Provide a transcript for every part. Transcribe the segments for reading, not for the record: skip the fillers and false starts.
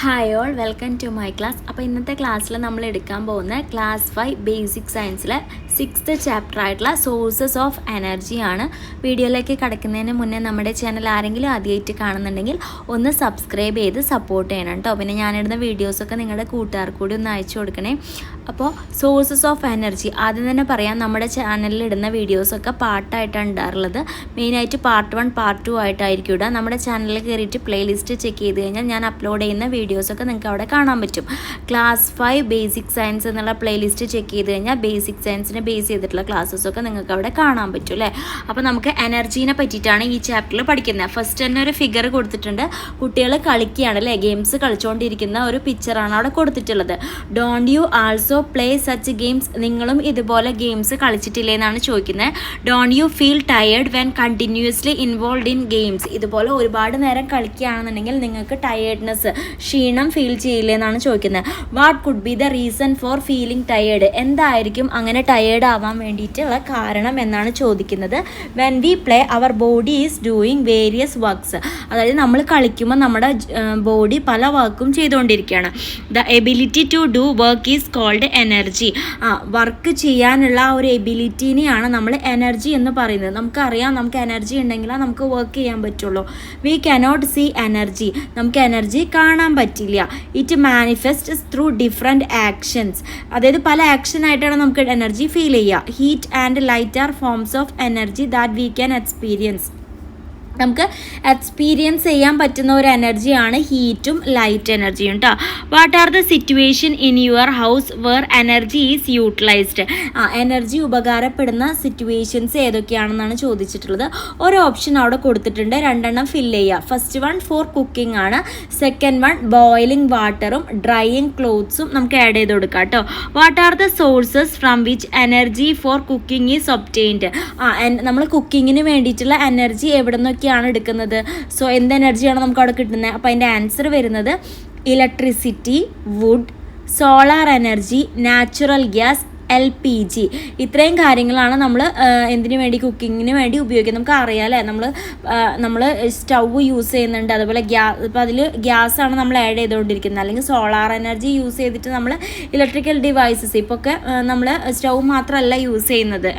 Hi all, welcome to my class. അപ്പോൾ ഇന്നത്തെ ക്ലാസ്സിൽ നമ്മൾ എടുക്കാൻ പോകുന്ന ക്ലാസ് 5 ബേസിക് സയൻസിലെ 6th ചാപ്റ്റർ ആയിട്ടുള്ള സോഴ്സസ് ഓഫ് എനർജി ആണ്. വീഡിയോയിലേക്ക് കടക്കുന്നതിന് മുന്നേ നമ്മുടെ ചാനൽ ആരെങ്കിലും ആദ്യമായിട്ട് കാണുന്നുണ്ടെങ്കിൽ ഒന്ന് സബ്സ്ക്രൈബ് ചെയ്ത് സപ്പോർട്ട് ചെയ്യണം കേട്ടോ. പിന്നെ ഞാനിടുന്ന വീഡിയോസൊക്കെ നിങ്ങളുടെ കൂട്ടുകാർക്ക് കൂടി ഒന്ന് അയച്ചു കൊടുക്കണേ. അപ്പോൾ സോഴ്സസ് ഓഫ് എനർജി ആദ്യം തന്നെ പറയാം. നമ്മുടെ ചാനലിൽ ഇടുന്ന വീഡിയോസൊക്കെ പാർട്ടായിട്ടാണ് ഉണ്ടാറുള്ളത്. മെയിനായിട്ട് പാർട്ട് 1 പാർട്ട് 2 ആയിട്ടായിരിക്കും ഇടുക. നമ്മുടെ ചാനലിൽ കയറിയിട്ട് പ്ലേലിസ്റ്റ് ചെക്ക് ചെയ്ത് കഴിഞ്ഞാൽ ഞാൻ അപ്ലോഡ് ചെയ്യുന്ന വീഡിയോസൊക്കെ നിങ്ങൾക്ക് അവിടെ കാണാൻ പറ്റും. ക്ലാസ് 5 ബേസിക് സയൻസ് എന്നുള്ള പ്ലേലിസ്റ്റ് ചെക്ക് ചെയ്ത് കഴിഞ്ഞാൽ ബേസിക് സയൻസിനെ ബേസ് ചെയ്തിട്ടുള്ള ക്ലാസ്സസൊക്കെ നിങ്ങൾക്ക് അവിടെ കാണാൻ പറ്റും അല്ലേ. അപ്പോൾ നമുക്ക് എനർജീനെ പറ്റിയിട്ടാണ് ഈ ചാപ്റ്ററിൽ പഠിക്കുന്നത്. ഫസ്റ്റ് തന്നെ ഒരു ഫിഗർ കൊടുത്തിട്ടുണ്ട്. കുട്ടികൾ കളിക്കുകയാണ് അല്ലേ, ഗെയിംസ് കളിച്ചുകൊണ്ടിരിക്കുന്ന ഒരു പിക്ചറാണ് അവിടെ കൊടുത്തിട്ടുള്ളത്. Don't you also play such games? നിങ്ങളും ഇതുപോലെ ഗെയിംസ് കളിച്ചിട്ടില്ലേ എന്നാണ് ചോദിക്കുന്നത്. Don't you feel tired when continuously involve in games? ഇതുപോലെ ഒരുപാട് നേരം കളിക്കുകയാണെന്നുണ്ടെങ്കിൽ നിങ്ങൾക്ക് ടയേർഡ്നെസ്, ക്ഷീണം ഫീൽ ചെയ്യില്ലേ എന്നാണ് ചോദിക്കുന്നത്. What could be the reason for feeling tired? എന്തായിരിക്കും അങ്ങനെ ടയേർഡ് ആവാൻ വേണ്ടിയിട്ടുള്ള കാരണം എന്നാണ് ചോദിക്കുന്നത്. When we play our body is doing various works. അതായത് നമ്മൾ കളിക്കുമ്പോൾ നമ്മുടെ ബോഡി പല വർക്കും ചെയ്തുകൊണ്ടിരിക്കുകയാണ്. The ability to do work is called energy. Work ചെയ്യാനുള്ള ആ ഒരു എബിലിറ്റിനെയാണ് നമ്മൾ എനർജി എന്ന് പറയുന്നത്. നമുക്കറിയാം, നമുക്ക് എനർജി ഉണ്ടെങ്കിലേ നമുക്ക് വർക്ക് ചെയ്യാൻ പറ്റുള്ളൂ. We cannot see energy. നമുക്ക് എനർജി കാണാൻ പറ്റില്ല. It manifest through different actions. അതായത് പല ആക്ഷനായിട്ടാണ് നമുക്ക് എനർജി ഫീൽ ചെയ്യുക. Heat and light are forms of energy that we can experience. നമുക്ക് എക്സ്പീരിയൻസ് ചെയ്യാൻ പറ്റുന്ന ഒരു എനർജിയാണ് ഹീറ്റും ലൈറ്റ് എനർജിയും കേട്ടോ. What are the situation in your house where energy is utilised? Energy ഉപകാരപ്പെടുന്ന സിറ്റുവേഷൻസ് ഏതൊക്കെയാണെന്നാണ് ചോദിച്ചിട്ടുള്ളത്. ഒരു ഓപ്ഷൻ അവിടെ കൊടുത്തിട്ടുണ്ട്, 2 ഫില്ല് ചെയ്യുക. ഫസ്റ്റ് വൺ ഫോർ കുക്കിംഗ് ആണ്. സെക്കൻഡ് വൺ ബോയിലിംഗ് വാട്ടറും ഡ്രൈയിങ് ക്ലോത്ത്സും നമുക്ക് ആഡ് ചെയ്ത് കൊടുക്കാം കേട്ടോ. What are the sources from which energy four cooking is obtained? നമ്മൾ കുക്കിങ്ങിന് വേണ്ടിയിട്ടുള്ള എനർജി എവിടെ നിന്നൊക്കെയാണ് എടുക്കുന്നത്? സോ എന്ത് എനർജിയാണ് നമുക്ക് അവിടെ കിട്ടുന്നത്? അപ്പോൾ അതിൻ്റെ ആൻസർ വരുന്നത് electricity, wood, solar energy, natural gas, LPG. ഇത്രയും കാര്യങ്ങളാണ് നമ്മൾ എന്തിനു വേണ്ടി, കുക്കിങ്ങിന് വേണ്ടി ഉപയോഗിക്കുന്നത്. നമുക്ക് അറിയാം അല്ലേ, നമ്മൾ സ്റ്റൗ യൂസ് ചെയ്യുന്നുണ്ട്, അതുപോലെ ഇപ്പോൾ അതിൽ ഗ്യാസാണ് നമ്മൾ ആഡ് ചെയ്തുകൊണ്ടിരിക്കുന്നത്. അല്ലെങ്കിൽ സോളാർ എനർജി യൂസ് ചെയ്തിട്ട് നമ്മൾ ഇലക്ട്രിക്കൽ ഡിവൈസസ്, ഇപ്പോൾ ഒക്കെ നമ്മൾ സ്റ്റൗ മാത്രമല്ല യൂസ് ചെയ്യുന്നത്,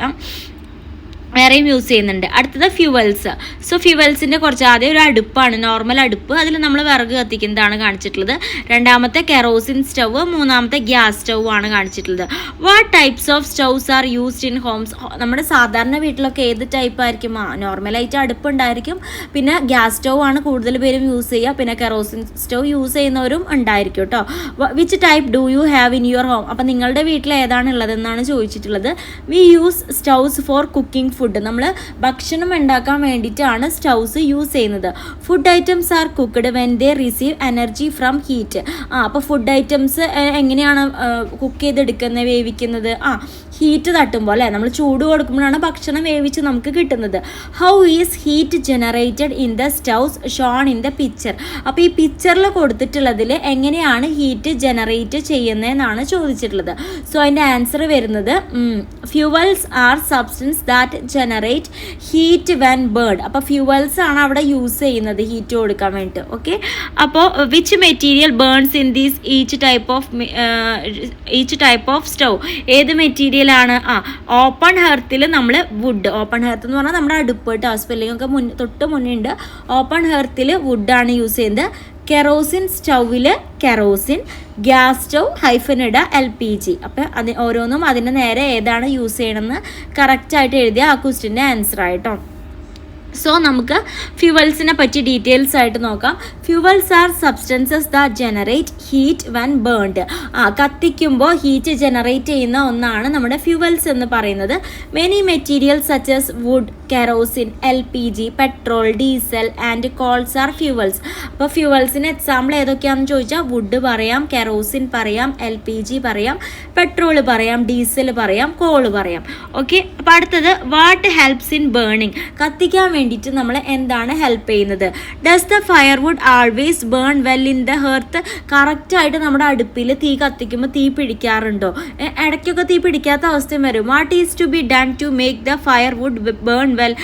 വേറെയും യൂസ് ചെയ്യുന്നുണ്ട്. അടുത്തത് ഫ്യൂവൽസ്. സോ ഫ്യൂവൽസിൻ്റെ കുറച്ച് ആദ്യം ഒരു അടുപ്പാണ്, നോർമൽ അടുപ്പ്. അതിൽ നമ്മൾ വിറക് കത്തിക്കുന്നതാണ് കാണിച്ചിട്ടുള്ളത്. രണ്ടാമത്തെ കെറോസിൻ സ്റ്റവ്, മൂന്നാമത്തെ ഗ്യാസ് സ്റ്റൗ ആണ് കാണിച്ചിട്ടുള്ളത്. What types of stoves are used in homes? നമ്മുടെ സാധാരണ വീട്ടിലൊക്കെ ഏത് ടൈപ്പ് ആയിരിക്കും? നോർമലായിട്ട് അടുപ്പ് ഉണ്ടായിരിക്കും, പിന്നെ ഗ്യാസ് സ്റ്റൗ ആണ് കൂടുതൽ പേരും യൂസ് ചെയ്യുക, പിന്നെ കെറോസിൻ സ്റ്റൗ യൂസ് ചെയ്യുന്നവരും ഉണ്ടായിരിക്കും കേട്ടോ. Which type do you have in your home? അപ്പം നിങ്ങളുടെ വീട്ടിൽ ഏതാണ് ഉള്ളതെന്നാണ് ചോദിച്ചിട്ടുള്ളത്. We use stoves four cooking food. നമ്മൾ ഭക്ഷണം ഉണ്ടാക്കാൻ വേണ്ടിയിട്ടാണ് സ്റ്റൗസ് യൂസ് ചെയ്യുന്നത്. Food items are cooked when they receive energy from heat. അപ്പോൾ ഫുഡ് ഐറ്റംസ് എങ്ങനെയാണ് കുക്ക് ചെയ്തെടുക്കുന്നത്, വേവിക്കുന്നത്? ഹീറ്റ് തട്ടുമ്പോൾ അല്ലേ, നമ്മൾ ചൂട് കൊടുക്കുമ്പോഴാണ് ഭക്ഷണം വേവിച്ച് നമുക്ക് കിട്ടുന്നത്. How is heat generated in the stoves shown in the picture? അപ്പോൾ ഈ പിക്ചറിൽ കൊടുത്തിട്ടുള്ളതിൽ എങ്ങനെയാണ് ഹീറ്റ് ജനറേറ്റ് ചെയ്യുന്നതെന്നാണ് ചോദിച്ചിട്ടുള്ളത്. സോ അതിൻ്റെ ആൻസർ വരുന്നത് fuels are substance that generate heat when bird. അപ്പോൾ ഫ്യൂവൽസ് ആണ് അവിടെ യൂസ് ചെയ്യുന്നത് ഹീറ്റ് കൊടുക്കാൻ വേണ്ടിയിട്ട്. ഓക്കെ, അപ്പോൾ which material burns in these each type of stove? ഏത് മെറ്റീരിയൽ ആണ്? ഓപ്പൺ ഹെർത്തിൽ നമ്മൾ വുഡ്. ഓപ്പൺ ഹെർത്ത് എന്ന് പറഞ്ഞാൽ നമ്മുടെ അടുപ്പ് കേട്ടോ. സ്പെല്ലിംഗ് ഒക്കെ തൊട്ട് മുന്നേ ഉണ്ട്. ഓപ്പൺ ഹെർത്തിൽ വുഡാണ് യൂസ് ചെയ്യുന്നത്. കെറോസിൻ സ്റ്റൗവിൽ കെറോസിൻ, ഗ്യാസ് സ്റ്റൗ -ഇട LPG. അപ്പം ഓരോന്നും അതിൻ്റെ നേരെ ഏതാണ് യൂസ് ചെയ്യണമെന്ന് കറക്റ്റായിട്ട് എഴുതിയ ആ ക്വസ്റ്റ്യൻ്റെ ആൻസർ ആയിട്ടോ. സോ നമുക്ക് ഫ്യൂവൽസിനെ പറ്റി ഡീറ്റെയിൽസ് ആയിട്ട് നോക്കാം. Fuels are substances that generate heat when burned. കത്തിക്കുമ്പോൾ ഹീറ്റ് ജനറേറ്റ് ചെയ്യുന്ന ഒന്നാണ് നമ്മുടെ ഫ്യൂവൽസ് എന്ന് പറയുന്നത്. Many materials such as wood, kerosene, LPG, petrol, diesel and coals are fuels. അപ്പോൾ ഫ്യൂവൽസിന് എക്സാമ്പിൾ ഏതൊക്കെയാണെന്ന് ചോദിച്ചാൽ വുഡ് പറയാം, കെറോസിൻ പറയാം, LPG പറയാം, പെട്രോൾ പറയാം, ഡീസൽ പറയാം, കോൾ പറയാം. ഓക്കെ, അപ്പോൾ അടുത്തത് വാട്ട് ഹെൽപ്സ് ഇൻ ബേണിംഗ്? കത്തിക്കാൻ വേണ്ടിയിട്ട് നമ്മൾ എന്താണ് ഹെൽപ്പ് ചെയ്യുന്നത്? Does the firewood always burn well in the hearth? കറക്റ്റായിട്ട് നമ്മുടെ അടുപ്പിൽ തീ കത്തിക്കുമ്പോൾ തീ പിടിക്കാറുണ്ടോ? ഇടയ്ക്കൊക്കെ തീ പിടിക്കാത്ത അവസ്ഥയും വരും. What is to be done to make the firewood burn well?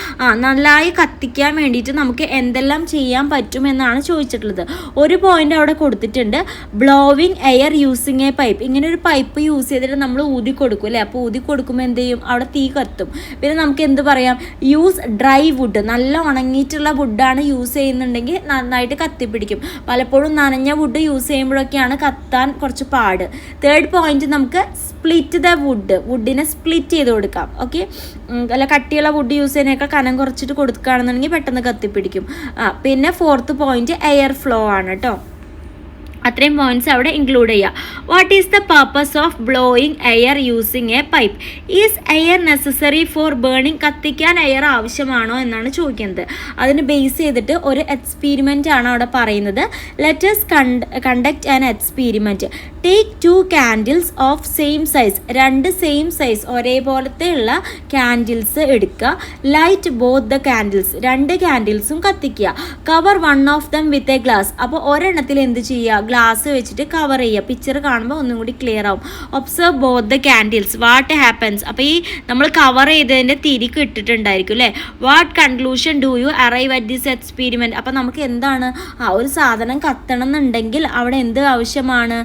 നന്നായി കത്തിക്കാൻ വേണ്ടിയിട്ട് നമുക്ക് എന്തെല്ലാം ചെയ്യാൻ പറ്റും എന്നാണ് ചോദിച്ചിട്ടുള്ളത്. ഒരു പോയിന്റ് അവിടെ കൊടുത്തിട്ടുണ്ട്, blowing air using A pipe. ഇങ്ങനെ ഒരു പൈപ്പ് യൂസ് ചെയ്തിട്ട് നമ്മൾ ഊതി കൊടുക്കും അല്ലേ? അപ്പോൾ ഊതി കൊടുക്കുമ്പോൾ എന്ത് ചെയ്യും? അവിടെ തീ കത്തും. പിന്നെ നമുക്ക് എന്ത് പറയാം? Use dry wood. നല്ല ഉണങ്ങിയിട്ടുള്ള വുഡാണ് യൂസ് ചെയ്യുന്നുണ്ടെങ്കിൽ നന്നായിട്ട് കത്തിപ്പിടിക്കും. പലപ്പോഴും നനഞ്ഞ വുഡ് യൂസ് ചെയ്യുമ്പോഴൊക്കെയാണ് കത്താൻ കുറച്ച് പാട്. തേർഡ് പോയിന്റ്, നമുക്ക് സ്പ്ലിറ്റ് ദ വുഡിനെ സ്പ്ലിറ്റ് ചെയ്ത് കൊടുക്കാം. ഓക്കെ, അല്ല കട്ടിയുള്ള വുഡ് യൂസ് ചെയ്യുന്നതിനേക്കാൾ കനം കുറച്ചിട്ട് കൊടുക്കുകയാണെന്നുണ്ടെങ്കിൽ പെട്ടെന്ന് കത്തിപ്പിടിക്കും. പിന്നെ ഫോർത്ത് പോയിന്റ് എയർ ഫ്ലോ ആണ് കേട്ടോ. അത്രയും പോയിന്റ്സ് അവിടെ ഇൻക്ലൂഡ് ചെയ്യുക. What is the purpose of blowing air using A pipe? Is air necessary four burning? കത്തിക്കാൻ എയർ ആവശ്യമാണോ എന്നാണ് ചോദിക്കുന്നത്. അതിന് ബേസ് ചെയ്തിട്ട് ഒരു എക്സ്പീരിമെൻ്റ് ആണ് അവിടെ പറയുന്നത്. Let's conduct an experiment. Take 2 candles of same size. 2 same size ഒരേപോലത്തെ ഉള്ള ക്യാൻഡിൽസ് എടുക്കുക. Light both the candles. 2 ക്യാൻഡിൽസും കത്തിക്കുക. Cover one of them with a glass. അപ്പോൾ ഒരെണ്ണത്തിൽ എന്ത് ചെയ്യുക? ഗ്ലാസ് വെച്ചിട്ട് കവർ ചെയ്യുക. പിക്ചർ കാണുമ്പോൾ ഒന്നും കൂടി ക്ലിയർ ആവും. Observe both the candles. What happens? അപ്പോൾ ഈ നമ്മൾ കവർ ചെയ്തതിൻ്റെ തിരിക്ക് ഇട്ടിട്ടുണ്ടായിരിക്കും അല്ലേ? What conclusion do you arrive at this experiment? അപ്പോൾ നമുക്ക് എന്താണ് ഒരു സാധനം കത്തണം എന്നുണ്ടെങ്കിൽ അവിടെ എന്ത് ആവശ്യമാണ്?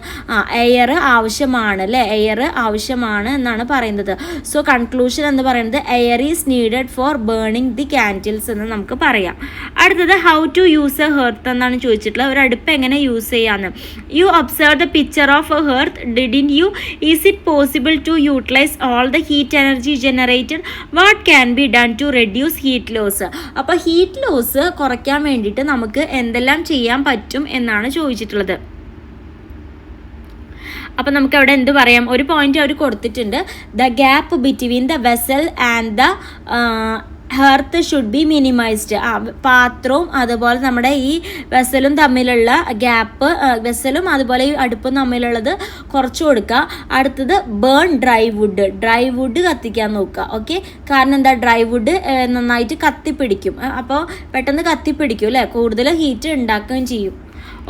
എയർ ആവശ്യമാണ് അല്ലേ? എയർ ആവശ്യമാണ് എന്നാണ് പറയുന്നത്. സോ കൺക്ലൂഷൻ എന്ന് പറയുന്നത് air is needed for burning the candles എന്ന് നമുക്ക് പറയാം. അടുത്തത് ഹൗ ടു യൂസ് എ ഹെർത്ത് എന്നാണ് ചോദിച്ചിട്ടുള്ളത്. ഒരു അടുപ്പ് എങ്ങനെ യൂസ് ചെയ്യാമെന്ന്. You observe the picture of a hearth, didn't you? Is it possible to utilize all the heat energy generated? What can be done to reduce heat loss? അപ്പോൾ heat loss കുറയ്ക്കാൻ വേണ്ടിയിട്ട് നമുക്ക് എന്തെല്ലാം ചെയ്യാൻ പറ്റും എന്നാണ് ചോദിച്ചിട്ടുള്ളത്. അപ്പം നമുക്ക് അവിടെ എന്ത് പറയാം? ഒരു പോയിന്റ് അവർ കൊടുത്തിട്ടുണ്ട്, the gap between the vessel and the hearth should be minimised. പാത്രവും അതുപോലെ നമ്മുടെ ഈ വെസലും തമ്മിലുള്ള ഗ്യാപ്പ്, വെസലും അതുപോലെ ഈ അടുപ്പും തമ്മിലുള്ളത് കുറച്ച് കൊടുക്കുക. അടുത്തത് ബേൺ ഡ്രൈ വുഡ് കത്തിക്കാൻ നോക്കുക. ഓക്കെ, കാരണം എന്താ? ഡ്രൈ വുഡ് നന്നായിട്ട് കത്തിപ്പിടിക്കും. അപ്പോൾ പെട്ടെന്ന് കത്തിപ്പിടിക്കും അല്ലേ? കൂടുതൽ ഹീറ്റ് ഉണ്ടാക്കുകയും ചെയ്യും.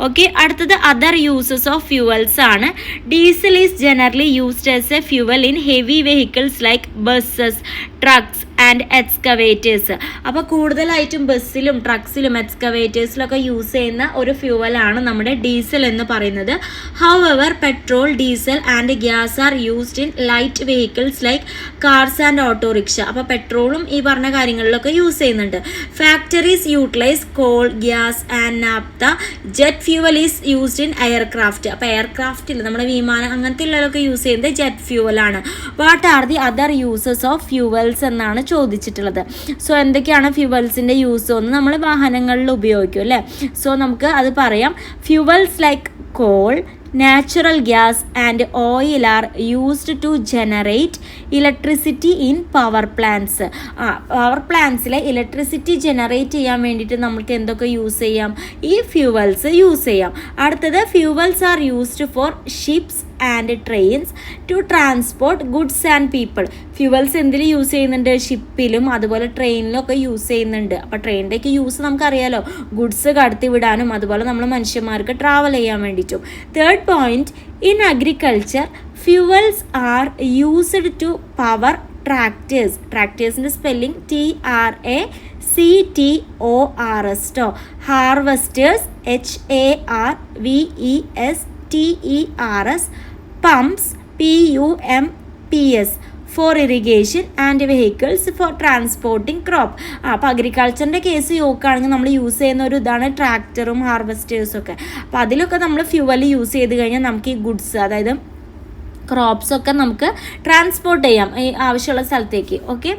ഓക്കെ, അടുത്തത് അതർ യൂസസ് ഓഫ് ഫ്യൂവൽസ് ആണ്. Diesel is generally used as A fuel in heavy vehicles like buses, trucks and excavators. അപ്പോൾ കൂടുതലായിട്ടും ബസ്സിലും ട്രക്സിലും എക്സ്കവേറ്റേഴ്സിലൊക്കെ യൂസ് ചെയ്യുന്ന ഒരു ഫ്യൂവലാണ് നമ്മുടെ ഡീസൽ എന്ന് പറയുന്നത്. However petrol, diesel and gas are used in light vehicles like cars and autorickshaw. അപ്പോൾ പെട്രോളും ഈ പറഞ്ഞ കാര്യങ്ങളിലൊക്കെ യൂസ് ചെയ്യുന്നുണ്ട്. Factories utilise coal, gas and naphtha. Jet fuel is used in aircraft. അപ്പോൾ എയർക്രാഫ്റ്റിൽ നമ്മുടെ വിമാനം അങ്ങനത്തെ ഉള്ളതൊക്കെ യൂസ് ചെയ്യുന്നത് ജെറ്റ് ഫ്യൂവലാണ്. What are the other uses of fuels എന്നാണ് ചോദിച്ചിട്ടുള്ളത്. സോ എന്തൊക്കെയാണ് ഫ്യൂവൽസിൻ്റെ യൂസ് എന്ന്? നമ്മൾ വാഹനങ്ങളിൽ ഉപയോഗിക്കും അല്ലേ? സോ നമുക്ക് അത് പറയാം. Fuels like call, natural gas and oil are used to generate electricity in power plants. Power പ്ലാന്റ്സിലെ ഇലക്ട്രിസിറ്റി ജനറേറ്റ് ചെയ്യാൻ വേണ്ടിയിട്ട് നമുക്ക് എന്തൊക്കെ യൂസ് ചെയ്യാം? ഈ ഫ്യൂവൽസ് യൂസ് ചെയ്യാം. അടുത്തത് fuels are used for ships and trains to transport goods and people. Fuels എന്തിൽ യൂസ് ചെയ്യുന്നുണ്ട്? ഷിപ്പിലും അതുപോലെ ട്രെയിനിലും ഒക്കെ യൂസ് ചെയ്യുന്നുണ്ട്. അപ്പോൾ ട്രെയിനിൻ്റെയൊക്കെ യൂസ് നമുക്കറിയാലോ, ഗുഡ്സ് കടത്തി വിടാനും അതുപോലെ നമ്മൾ മനുഷ്യന്മാർക്ക് ട്രാവൽ ചെയ്യാൻ വേണ്ടിയിട്ടും. Third point, in agriculture fuels are used to power tractors. ട്രാക്ടേഴ്സിൻ്റെ സ്പെല്ലിംഗ് TRACTORS ട്ടോ. Harvesters HARVESTERS. Pumps PUMPS for irrigation and vehicles for transporting crop. അപ്പോൾ അഗ്രികൾച്ചറിൻ്റെ കേസ് നോക്കുകയാണെങ്കിൽ നമ്മൾ യൂസ് ചെയ്യുന്ന ഒരു ഇതാണ് ട്രാക്ടറും ഹാർവെസ്റ്റേഴ്സും ഒക്കെ. അപ്പോൾ അതിലൊക്കെ നമ്മൾ ഫ്യൂവൽ യൂസ് ചെയ്ത് കഴിഞ്ഞാൽ നമുക്ക് ഈ ഗുഡ്സ്, അതായത് ക്രോപ്സൊക്കെ നമുക്ക് ട്രാൻസ്പോർട്ട് ചെയ്യാം ഈ ആവശ്യമുള്ള സ്ഥലത്തേക്ക്. ഓക്കെ,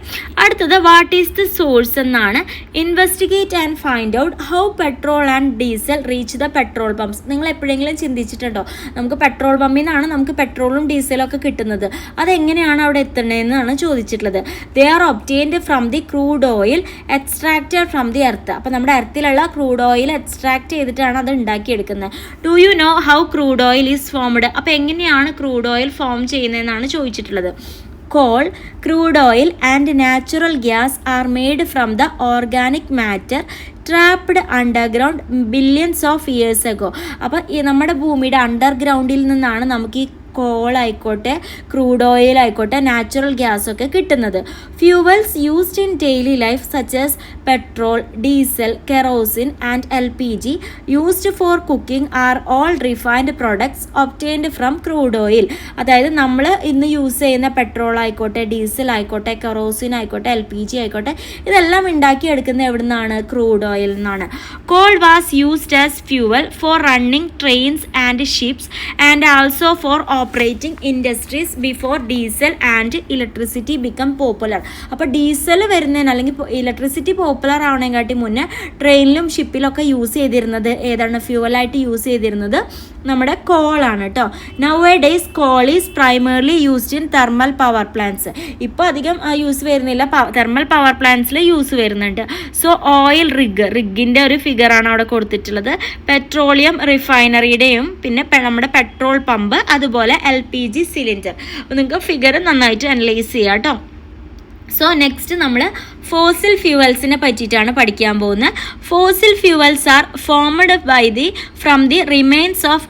അടുത്തത് വാട്ട് ഈസ് ദ സോഴ്സ് എന്നാണ്. Investigate and find out how petrol and diesel reach the petrol pumps. നിങ്ങൾ എപ്പോഴെങ്കിലും ചിന്തിച്ചിട്ടുണ്ടോ? നമുക്ക് പെട്രോൾ പമ്പിൽ നിന്നാണ് നമുക്ക് പെട്രോളും ഡീസലും ഒക്കെ കിട്ടുന്നത്. അതെങ്ങനെയാണ് അവിടെ എത്തുന്നതെന്നാണ് ചോദിച്ചിട്ടുള്ളത്. They are obtained from the crude oil extracted from the earth. അപ്പോൾ നമ്മുടെ എർത്തിലുള്ള ക്രൂഡ് ഓയിൽ എക്സ്ട്രാക്ട് ചെയ്തിട്ടാണ് അത് ഉണ്ടാക്കിയെടുക്കുന്നത്. Do you know how crude oil is formed? അപ്പോൾ എങ്ങനെയാണ് ക്രൂഡ് ഓയിൽ ഫോം ചെയ്യുന്നതെന്നാണ് ചോദിച്ചിട്ടുള്ളത്. coal, crude oil and natural gas are made from the organic matter trapped underground billions of years ago. അപ്പോൾ ഈ നമ്മുടെ ഭൂമിയുടെ അണ്ടർഗ്രൗണ്ടിൽ നിന്നാണ് നമുക്ക് ഈ കോൾ ആയിക്കോട്ടെ ക്രൂഡ് ഓയിൽ ആയിക്കോട്ടെ നാച്ചുറൽ ഗ്യാസ് ഒക്കെ കിട്ടുന്നത്. Fuels used in daily life such as petrol, diesel, kerosene and LPG used for cooking are all refined products obtained from crude oil. അതായത് നമ്മൾ ഇന്ന് യൂസ് ചെയ്യുന്ന പെട്രോൾ ആയിക്കോട്ടെ, ഡീസൽ ആയിക്കോട്ടെ, കെറോസിൻ ആയിക്കോട്ടെ, LPG ആയിക്കോട്ടെ, ഇതെല്ലാം ഉണ്ടാക്കിയെടുക്കുന്നത് എവിടെ നിന്നാണ്? ക്രൂഡ് ഓയിൽ നിന്നാണ്. Coal was used as fuel for running trains and ships and also for operating industries before diesel and electricity become popular. അപ്പോൾ ഡീസൽ വരുന്നതിന് അല്ലെങ്കിൽ ഇലക്ട്രിസിറ്റി പോപ്പുലർ ആവണേക്കാട്ടി മുന്നേ ട്രെയിനിലും ഷിപ്പിലൊക്കെ യൂസ് ചെയ്തിരുന്നത് ഏതാണ്? ഫ്യൂവലായിട്ട് യൂസ് ചെയ്തിരുന്നത് നമ്മുടെ കോളാണ് കേട്ടോ. Now A days call is primarily used in thermal power plants. ഇപ്പോൾ അധികം യൂസ് വരുന്നില്ല, തെർമൽ പവർ പ്ലാന്റ്സിൽ യൂസ് വരുന്നുണ്ട്. സോ ഓയിൽ റിഗിൻ്റെ ഒരു ഫിഗറാണ് അവിടെ കൊടുത്തിട്ടുള്ളത്. പെട്രോളിയം റിഫൈനറിയുടെയും പിന്നെ നമ്മുടെ പെട്രോൾ പമ്പ്, അതുപോലെ LPG സിലിണ്ടർ. നിങ്ങൾക്ക് ഫിഗർ നന്നായിട്ട് അനലൈസ് ചെയ്യാം കേട്ടോ. സോ നെക്സ്റ്റ് നമ്മൾ ഫോസിൽ ഫ്യൂവൽസിനെ പറ്റിയിട്ടാണ് പഠിക്കാൻ പോകുന്നത്. Fossil fuels are formed from the remains of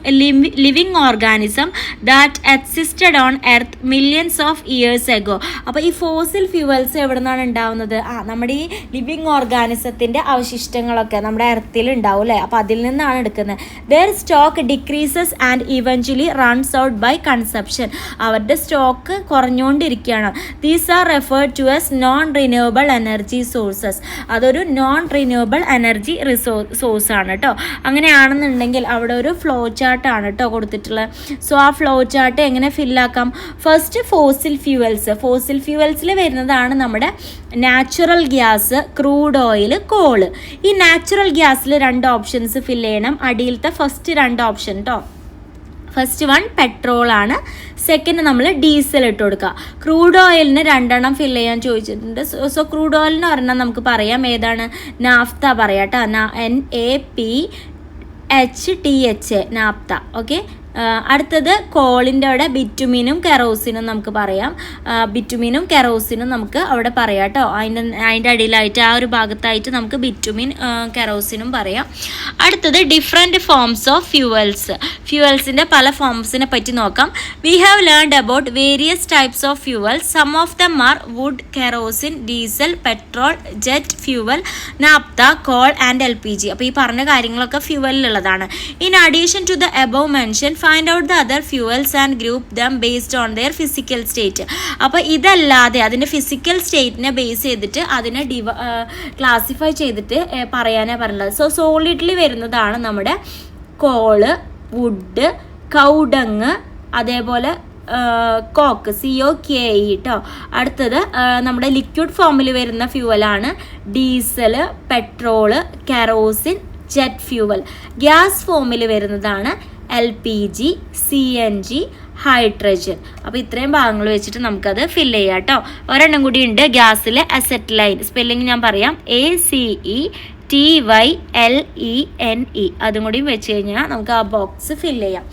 living organism that existed on earth millions of years ago. അപ്പോൾ ഈ ഫോസിൽ ഫ്യൂവൽസ് എവിടെ നിന്നാണ് ഉണ്ടാവുന്നത്? നമ്മുടെ ഈ ലിവിങ് ഓർഗാനിസത്തിൻ്റെ അവശിഷ്ടങ്ങളൊക്കെ നമ്മുടെ എർത്തിൽ ഉണ്ടാവും അല്ലേ? അപ്പോൾ അതിൽ നിന്നാണ് എടുക്കുന്നത്. Their stock decreases and eventually runs out by consumption. അവരുടെ സ്റ്റോക്ക് കുറഞ്ഞുകൊണ്ടിരിക്കുകയാണ്. These are referred to as non-renewable energy sources. അതൊരു നോൺ റിന്യൂവബിൾ എനർജി സോഴ്സ് ആണ് കേട്ടോ. അങ്ങനെയാണെന്നുണ്ടെങ്കിൽ അവിടെ ഒരു ഫ്ലോ ചാർട്ടാണ് കേട്ടോ കൊടുത്തിട്ടുള്ളത്. സോ ആ ഫ്ലോ ചാർട്ട് എങ്ങനെ ഫില്ലാക്കാം? ഫസ്റ്റ് ഫോസിൽ ഫ്യൂവൽസിൽ വരുന്നതാണ് നമ്മുടെ natural gas, crude oil, call. ഈ നാച്ചുറൽ ഗ്യാസിൽ 2 ഓപ്ഷൻസ് ഫില്ല് ചെയ്യണം. അടിയിലത്തെ ഫസ്റ്റ് 2 ഓപ്ഷൻ കേട്ടോ. ഫസ്റ്റ് വൺ പെട്രോൾ ആണ്, സെക്കൻഡ് നമ്മൾ ഡീസൽ ഇട്ട് കൊടുക്കുക. ക്രൂഡ് ഓയിലിന് 2 ഫില്ല് ചെയ്യാൻ ചോദിച്ചിട്ടുണ്ട്. സോ ക്രൂഡ് ഓയിലിന് ഒരെണ്ണം നമുക്ക് പറയാം, ഏതാണ്? നാഫ്ത പറയാം കേട്ടോ. NAPHTH naphtha. ഓക്കെ. അടുത്തത് കോളിൻ്റെ അവിടെ ബിറ്റുമിനും കെറോസിനും നമുക്ക് പറയാം. ബിറ്റുമിനും കെറോസിനും നമുക്ക് അവിടെ പറയാം കേട്ടോ. അതിൻ്റെ അടിയിലായിട്ട് ആ ഒരു ഭാഗത്തായിട്ട് നമുക്ക് ബിറ്റുമിൻ കെറോസിനും പറയാം. അടുത്തത് ഡിഫറെൻറ്റ് ഫോംസ് ഓഫ് ഫ്യൂവൽസിൻ്റെ പല ഫോംസിനെ പറ്റി നോക്കാം. We have learned about various types of fuels. Some of them are wood, kerosene, diesel, petrol, jet fuel, naphtha, coal and LPG. അപ്പോൾ ഈ പറഞ്ഞ കാര്യങ്ങളൊക്കെ ഫ്യൂവലിലുള്ളതാണ്. In addition to the above mention find out the other fuels and group them based on their physical state. അപ്പോൾ ഇതല്ലാതെ അതിൻ്റെ physical സ്റ്റേറ്റിനെ base ചെയ്തിട്ട് അതിനെ ക്ലാസിഫൈ ചെയ്തിട്ട് പറയാനാണ് പറയുന്നത്. സോ സോളിഡ്ലി വരുന്നതാണ് നമ്മുടെ കോള്, വുഡ്, കൗഡങ്, അതേപോലെ കോക്ക്, COKE കേട്ടോ. അടുത്തത് നമ്മുടെ ലിക്വിഡ് ഫോമിൽ വരുന്ന ഫ്യൂവലാണ് diesel, petrol, kerosene, jet fuel. Gas ഫോമിൽ വരുന്നതാണ് LPG, CNG, ഹൈഡ്രജൻ. അപ്പോൾ ഇത്രയും ഭാഗങ്ങൾ വെച്ചിട്ട് നമുക്കത് ഫില്ല് ചെയ്യാം കേട്ടോ. ഒരെണ്ണം കൂടി ഉണ്ട് ഗ്യാസിൽ, അസെറ്റ്ലൈൻ. സ്പെല്ലിംഗ് ഞാൻ പറയാം, ACETYLENE. അതും കൂടി വെച്ച് കഴിഞ്ഞാൽ നമുക്ക് ആ ബോക്സ് ഫില്ല് ചെയ്യാം.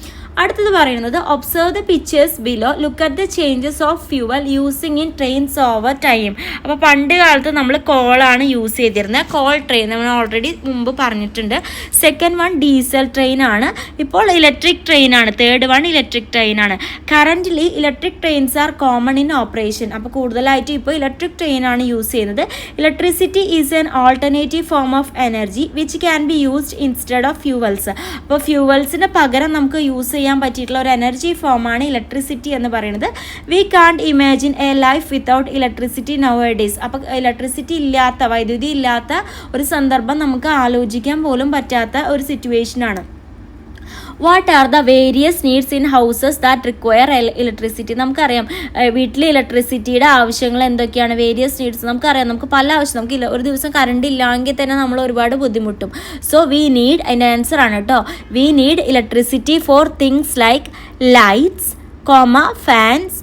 അടുത്തത് പറയുന്നത് observe the pictures below, look at the changes of fuel using in trains over time. അപ്പോൾ പണ്ട് കാലത്ത് നമ്മൾ കോളാണ് യൂസ് ചെയ്തിരുന്നത്. കോൾ ട്രെയിൻ നമ്മൾ ഓൾറെഡി മുമ്പ് പറഞ്ഞിട്ടുണ്ട്. സെക്കൻഡ് വൺ ഡീസൽ ട്രെയിൻ ആണ്. ഇപ്പോൾ ഇലക്ട്രിക് ട്രെയിൻ ആണ്. തേർഡ് വൺ ഇലക്ട്രിക് ട്രെയിൻ ആണ്. Currently electric trains are common in operation. അപ്പോൾ കൂടുതലായിട്ട് ഇപ്പോൾ ഇലക്ട്രിക് ട്രെയിൻ ആണ് യൂസ് ചെയ്യുന്നത്. Electricity is an alternative form of energy which can be used instead of fuels. അപ്പോൾ ഫ്യൂവൽസിന് പകരം നമുക്ക് യൂസ് ചെയ്യാൻ പറ്റിയിട്ടുള്ള ഒരു എനർജി ഫോമാണ് ഇലക്ട്രിസിറ്റി എന്ന് പറയുന്നത്. We can't imagine a life without electricity nowadays. അപ്പോൾ ഇലക്ട്രിസിറ്റി ഇല്ലാത്ത, വൈദ്യുതി ഇല്ലാത്ത ഒരു സന്ദർഭം നമുക്ക് ആലോചിക്കാൻ പോലും പറ്റാത്ത ഒരു സിറ്റുവേഷനാണ്. What are the various needs in houses that require electricity? നമുക്കറിയാം വീട്ടിൽ ഇലക്ട്രിസിറ്റിയുടെ ആവശ്യങ്ങൾ എന്തൊക്കെയാണ്. വേരിയസ് നീഡ്സ് നമുക്കറിയാം. നമുക്ക് പല ആവശ്യം, നമുക്ക് ഒരു ദിവസം കറണ്ട് ഇല്ലെങ്കിൽ തന്നെ നമ്മൾ ഒരുപാട് ബുദ്ധിമുട്ടും. സോ വി നീഡ്, അതിൻ്റെ ആൻസർ ആണ് കേട്ടോ, we need electricity for things like lights, fans,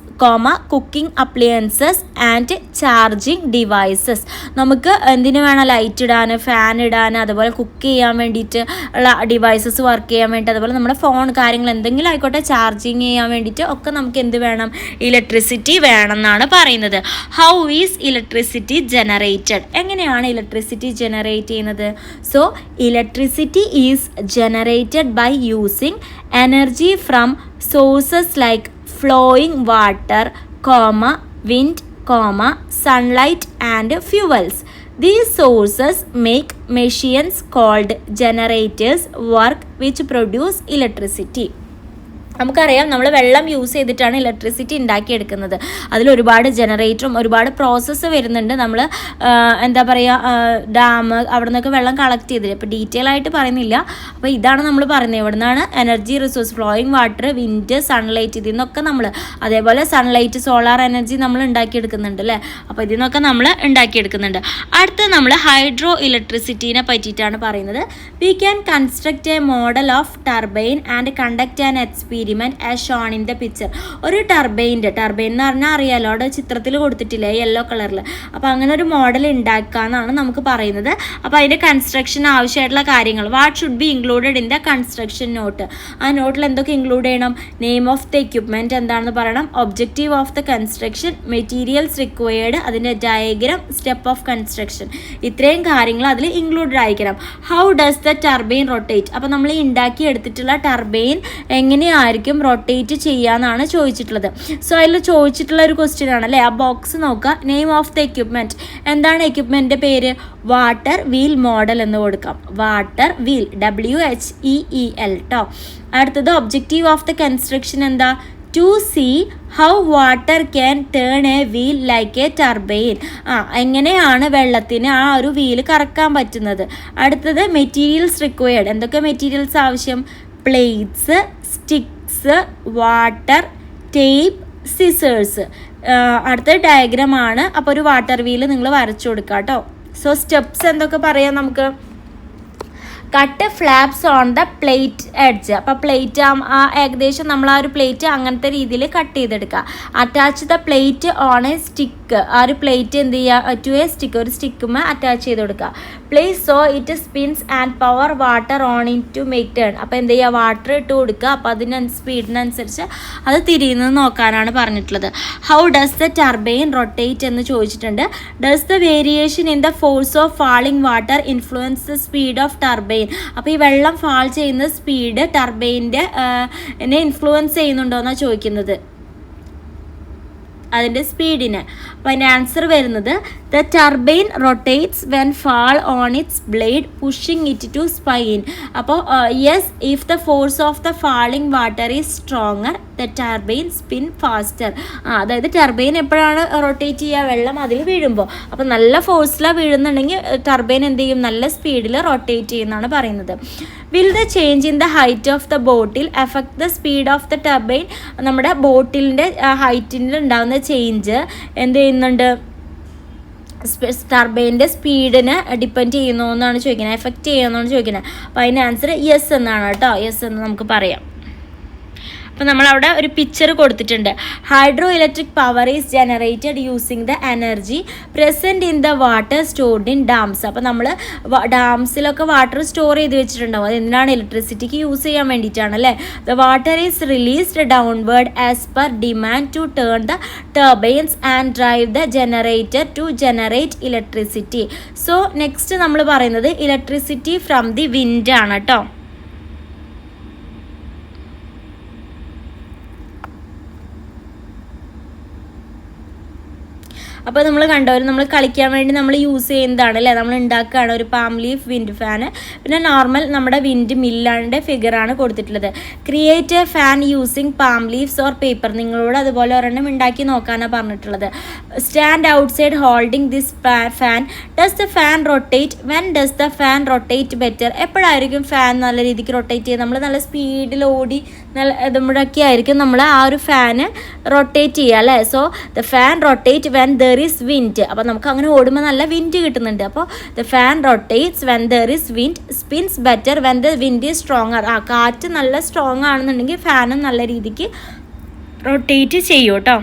cooking appliances and charging devices. നമുക്ക് എന്തിനു വേണം, ലൈറ്റ് ഇടാൻ, ഫാൻ ഇടാൻ, അതുപോലെ കുക്ക് ചെയ്യാൻ വേണ്ടിയിട്ട് ഉള്ള ഡിവൈസസ് വർക്ക് ചെയ്യാൻ വേണ്ടി, അതുപോലെ നമ്മുടെ ഫോൺ കാര്യങ്ങൾ എന്തെങ്കിലും ആയിക്കോട്ടെ ചാർജിങ് ചെയ്യാൻ വേണ്ടിയിട്ട് ഒക്കെ നമുക്ക് എന്ത് വേണം, ഇലക്ട്രിസിറ്റി വേണം എന്നാണ് പറയുന്നത്. How is electricity generated? എങ്ങനെയാണ് ഇലക്ട്രിസിറ്റി ജനറേറ്റ് ചെയ്യുന്നത്? So electricity is generated by using energy from sources like flowing water, wind, sunlight and fuels. These sources make machines called generators work which produce electricity. നമുക്കറിയാം നമ്മൾ വെള്ളം use ചെയ്തിട്ടാണ് electricity ഉണ്ടാക്കിയെടുക്കുന്നത്. അതിലൊരുപാട് ജനറേറ്ററും ഒരുപാട് process വരുന്നുണ്ട്. നമ്മൾ എന്താ പറയുക, ഡാം അവിടെ നിന്നൊക്കെ വെള്ളം കളക്ട് ചെയ്തില്ല. ഇപ്പോൾ ഡീറ്റെയിൽ ആയിട്ട് പറയുന്നില്ല. അപ്പോൾ ഇതാണ് നമ്മൾ പറയുന്നത്. ഇവിടെ നിന്നാണ് energy resource, flowing water, wind, sunlight, ഇതിൽ നിന്നൊക്കെ നമ്മൾ, അതേപോലെ സൺലൈറ്റ്, സോളാർ എനർജി നമ്മൾ ഉണ്ടാക്കിയെടുക്കുന്നുണ്ട് അല്ലേ. അപ്പോൾ ഇതിൽ നിന്നൊക്കെ നമ്മൾ ഉണ്ടാക്കിയെടുക്കുന്നുണ്ട്. അടുത്ത് നമ്മൾ ഹൈഡ്രോ ഇലക്ട്രിസിറ്റീനെ പറ്റിയിട്ടാണ് പറയുന്നത്. We can construct A model of turbine and conduct an experience as shown in the picture. ഒരു ടർബൈൻ എന്ന് പറഞ്ഞാൽ അറിയാലോ, അവിടെ ചിത്രത്തിൽ കൊടുത്തിട്ടില്ലേ യെല്ലോ കളറിൽ. അപ്പോൾ അങ്ങനെ ഒരു മോഡൽ ഉണ്ടാക്കാന്നാണ് നമുക്ക് പറയുന്നത്. അപ്പോൾ അതിൻ്റെ കൺസ്ട്രക്ഷൻ ആവശ്യമായിട്ടുള്ള കാര്യങ്ങൾ, what should be included in the construction note. ആ നോട്ടിൽ എന്തൊക്കെ ഇൻക്ലൂഡ് ചെയ്യണം? നെയിം ഓഫ് ദ എക്യുപ്മെൻറ്റ് എന്താണെന്ന് പറയണം, objective of the construction, materials required, അതിൻ്റെ ഡയഗ്രാം, സ്റ്റെപ്പ് ഓഫ് കൺസ്ട്രക്ഷൻ, ഇത്രയും കാര്യങ്ങൾ അതിൽ ഇൻക്ലൂഡഡ് ആയിരിക്കണം. How does the turbine rotate? അപ്പോൾ നമ്മൾ ഉണ്ടാക്കി എടുത്തിട്ടുള്ള ടർബൈൻ എങ്ങനെയായിരിക്കും റൊട്ടേറ്റ് ചെയ്യാന്നാണ് ചോദിച്ചിട്ടുള്ളത്. സോ അതിൽ ചോദിച്ചിട്ടുള്ള ഒരു ക്വസ്റ്റ്യൻ ആണല്ലേ. ആ ബോക്സ് നോക്കുക. നെയിം ഓഫ് ദ എക്യുപ്മെൻറ്റ്, എന്താണ് എക്യുപ്മെൻറ്റിൻ്റെ പേര്? വാട്ടർ വീൽ മോഡൽ എന്ന് കൊടുക്കാം. വാട്ടർ വീൽ, WHEEL ട്ടോ. അടുത്തത് ഒബ്ജക്റ്റീവ് ഓഫ് ദ കൺസ്ട്രക്ഷൻ എന്താ? To see how water can turn a wheel like a turbine. എങ്ങനെയാണ് വെള്ളത്തിന് ആ ഒരു വീല് കറക്കാൻ പറ്റുന്നത്. അടുത്തത് മെറ്റീരിയൽസ് റിക്വയർഡ്, എന്തൊക്കെ മെറ്റീരിയൽസ് ആവശ്യം? Plates, sticks, water, tape, scissors. അടുത്ത ഡയഗ്രാമാണ്. അപ്പോൾ ഒരു വാട്ടർ വീല് നിങ്ങൾ വരച്ചു കൊടുക്കുക കേട്ടോ. സോ സ്റ്റെപ്സ് എന്തൊക്കെ പറയാം നമുക്ക്? Cut flaps on the plate edge. അപ്പോൾ പ്ലേറ്റ് ഏകദേശം നമ്മൾ ആ ഒരു പ്ലേറ്റ് അങ്ങനത്തെ രീതിയിൽ കട്ട് ചെയ്തെടുക്കുക. Attach the plate on A stick. ആ ഒരു പ്ലേറ്റ് എന്ത് ചെയ്യുക? ടു എ സ്റ്റിക്ക്, ഒരു സ്റ്റിക്കുമേ അറ്റാച്ച് ചെയ്ത് കൊടുക്കുക. Place so it spins and pour water on in to make turn. അപ്പോൾ എന്ത് ചെയ്യുക? വാട്ടർ ഇട്ട് കൊടുക്കുക. അപ്പോൾ അതിന് സ്പീഡിനനുസരിച്ച് അത് തിരിയുന്നത് നോക്കാനാണ് പറഞ്ഞിട്ടുള്ളത്. How does the turbine rotate എന്ന് ചോദിച്ചിട്ടുണ്ട്. Does the variation in the force of falling water influence the speed of turbine? അപ്പോൾ ഈ വെള്ളം ഫാൾ ചെയ്യുന്ന സ്പീഡ് ടർബൈൻ്റെ ഇൻഫ്ലുവൻസ് ചെയ്യുന്നുണ്ടോ എന്നാണ് ചോദിക്കുന്നത്, അതിൻ്റെ സ്പീഡിന്. അപ്പോൾ അതിൻ്റെ ആൻസർ വരുന്നത് the turbine rotates when fall on its blade pushing it to spin. അപ്പോൾ yes, if the force of the falling water is stronger the turbine spin faster. അതായത് ടർബൈൻ എപ്പോഴാണ് റൊട്ടേറ്റ് ചെയ്യുക? വെള്ളം അതിൽ വീഴുമ്പോൾ. അപ്പോൾ നല്ല ഫോഴ്സിലാണ് വീഴുന്നുണ്ടെങ്കിൽ ടർബൈൻ എന്ത് ചെയ്യും? നല്ല സ്പീഡിൽ റൊട്ടേറ്റ് ചെയ്യുന്നതാണ് പറയുന്നത്. Will the change in the height of the bottle effect the speed of the turbine? നമ്മുടെ ബോട്ടിലിൻ്റെ ഹൈറ്റിൽ ഉണ്ടാകുന്ന ചേഞ്ച് എന്ത് ചെയ്യുന്നുണ്ട്? ടർബൈൻ്റെ സ്പീഡിനെ ഡിപ്പെൻഡ് ചെയ്യുന്നു എന്നാണ് ചോദിക്കുന്നത്, എഫക്റ്റ് ചെയ്യുന്നതാണ് ചോദിക്കുന്നത്. അപ്പോൾ അതിൻ്റെ ആൻസർ യെസ് എന്നാണ് കേട്ടോ. യെസ് എന്ന് നമുക്ക് പറയാം. അപ്പോൾ നമ്മളവിടെ ഒരു പിക്ചർ കൊടുത്തിട്ടുണ്ട്. Hydro electric power is generated using the energy present in the water stored in dams. അപ്പോൾ നമ്മൾ ഡാംസിലൊക്കെ വാട്ടർ സ്റ്റോർ ചെയ്ത് വെച്ചിട്ടുണ്ടാവും. അത് എന്തിനാണ്? ഇലക്ട്രിസിറ്റിക്ക് യൂസ് ചെയ്യാൻ വേണ്ടിയിട്ടാണ് അല്ലേ. The water is released downward as per demand to turn the turbines and drive the generator to generate electricity. So next നമ്മൾ പറയുന്നത് ഇലക്ട്രിസിറ്റി ഫ്രം ദി വിൻഡ് ആണ് കേട്ടോ. അപ്പോൾ നമ്മൾ കണ്ടവരും നമ്മൾ കളിക്കാൻ വേണ്ടി നമ്മൾ യൂസ് ചെയ്യുന്നതാണ് അല്ലേ, നമ്മൾ ഉണ്ടാക്കുകയാണ് ഒരു പാം ലീഫ് വിൻഡ് ഫാന്. പിന്നെ നോർമൽ നമ്മുടെ വിൻഡ് മില്ലാണ്ട് ഫിഗറാണ് കൊടുത്തിട്ടുള്ളത്. Create a fan using palm leaves or paper. നിങ്ങളോട് അതുപോലെ ഒരെണ്ണം ഉണ്ടാക്കി നോക്കാനാണ് പറഞ്ഞിട്ടുള്ളത്. Stand outside holding this fan. Does the fan rotate? When does the fan rotate better? എപ്പോഴായിരിക്കും ഫാൻ നല്ല രീതിക്ക് റൊട്ടേറ്റ് ചെയ്യുക? നമ്മൾ നല്ല സ്പീഡിൽ ഓടി നല്ല ഇതുമ്പോഴൊക്കെ ആയിരിക്കും നമ്മൾ ആ ഒരു ഫാന് റൊട്ടേറ്റ് ചെയ്യുക അല്ലേ. So the fan rotate when there is wind. അപ്പോൾ നമുക്ക് അങ്ങനെ ഓടുമ്പോൾ നല്ല വിൻഡ് കിട്ടുന്നുണ്ട്. അപ്പോൾ the fan rotates when there is wind, sphinx better when the wind is stronger. കാറ്റ് നല്ല സ്ട്രോങ് ആണെന്നുണ്ടെങ്കിൽ ഫാനും നല്ല രീതിക്ക് റൊട്ടേറ്റ് ചെയ്യും കേട്ടോ.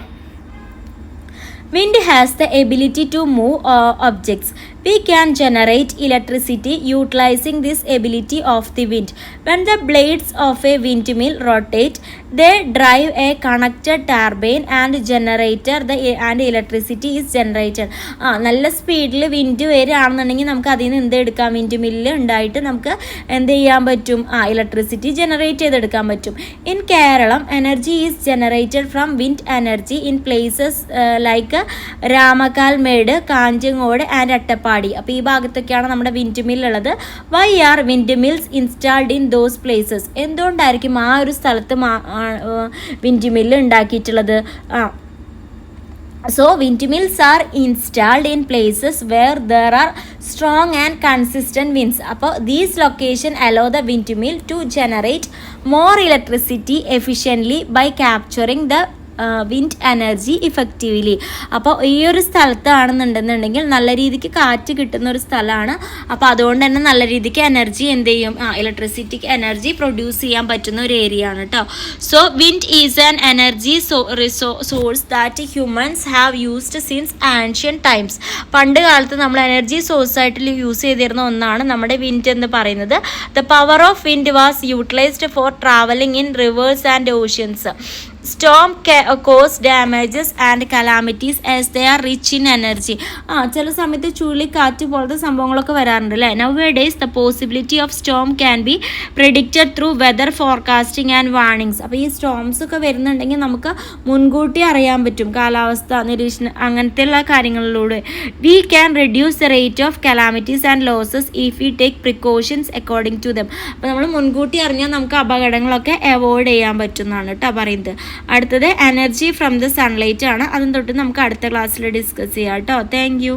Wind has the ability to move objects. We can generate electricity utilizing this ability of the wind. When the blades of a windmill rotate, they drive a connected turbine and generator and electricity is generated. നല്ല സ്പീഡിൽ wind വരികയാണെന്നുണ്ടെങ്കിൽ നമുക്ക് അതിൽ നിന്ന് എന്തെടുക്കാം, wind mill ഉണ്ടായിട്ട് നമുക്ക് എന്ത് ചെയ്യാൻ പറ്റും, ഇലക്ട്രിസിറ്റി ജനറേറ്റ് ചെയ്തെടുക്കാൻ പറ്റും. In Keralam energy is generated from wind energy in places like Ramakkalmedu, Kanjangod and Attappadi. അപ്പോൾ ഈ ഭാഗത്തൊക്കെയാണ് നമ്മുടെ വിൻഡ് മിൽ ഉള്ളത്. Why are wind mills installed in those places? എന്തുകൊണ്ടായിരിക്കും ആ ഒരു സ്ഥലത്ത് വിൻഡ് മില്ല് ഉണ്ടാക്കിയിട്ടുള്ളത്? So windmills are installed in places where there are strong and consistent winds. അപ്പോൾ these locations allow the windmill to generate more electricity efficiently by capturing the wind energy effectively. അപ്പോൾ ഈ ഒരു സ്ഥലത്താണെന്നുണ്ടെന്നുണ്ടെങ്കിൽ നല്ല രീതിക്ക് കാറ്റ് കിട്ടുന്ന ഒരു സ്ഥലമാണ്. അപ്പോൾ അതുകൊണ്ട് തന്നെ നല്ല രീതിക്ക് എനർജി എന്ത് ചെയ്യും, ഇലക്ട്രിസിറ്റിക്ക് എനർജി പ്രൊഡ്യൂസ് ചെയ്യാൻ പറ്റുന്ന ഒരു ഏരിയ ആണ് കേട്ടോ. So wind is an energy source that humans have used since ancient times. പണ്ട് കാലത്ത് നമ്മൾ എനർജി സോഴ്സ് ആയിട്ട് യൂസ് ചെയ്തിരുന്ന ഒന്നാണ് നമ്മുടെ വിൻഡ് എന്ന് പറയുന്നത്. The power of wind was utilised four travelling in reverse and oceans. Storm cause damages and calamities as they are rich in energy. ചില സമയത്ത് ചുഴലിക്കാറ്റ് പോലത്തെ സംഭവങ്ങളൊക്കെ വരാറുണ്ട് അല്ലേ. Nowadays the possibility of storm can be predicted through weather forecasting and warnings. അപ്പോൾ ഈ storms ഒക്കെ വരുന്നുണ്ടെങ്കിൽ നമുക്ക് മുൻകൂട്ടി അറിയാൻ പറ്റും, കാലാവസ്ഥ നിരീക്ഷണം അങ്ങനത്തെയുള്ള കാര്യങ്ങളിലൂടെ. We can reduce the rate of calamities and losses if we take precautions according to them. അപ്പോൾ നമ്മൾ മുൻകൂട്ടി അറിഞ്ഞാൽ നമുക്ക് അപകടങ്ങളൊക്കെ അവോയ്ഡ് ചെയ്യാൻ പറ്റുന്നതാണ് കേട്ടോ പറയുന്നത്. അടുത്തത് എനർജി ഫ്രം ദ സൺലൈറ്റ് ആണ്. അതും തൊട്ട് നമുക്ക് അടുത്ത ക്ലാസ്സിൽ ഡിസ്കസ് ചെയ്യാം കേട്ടോ. Thank you.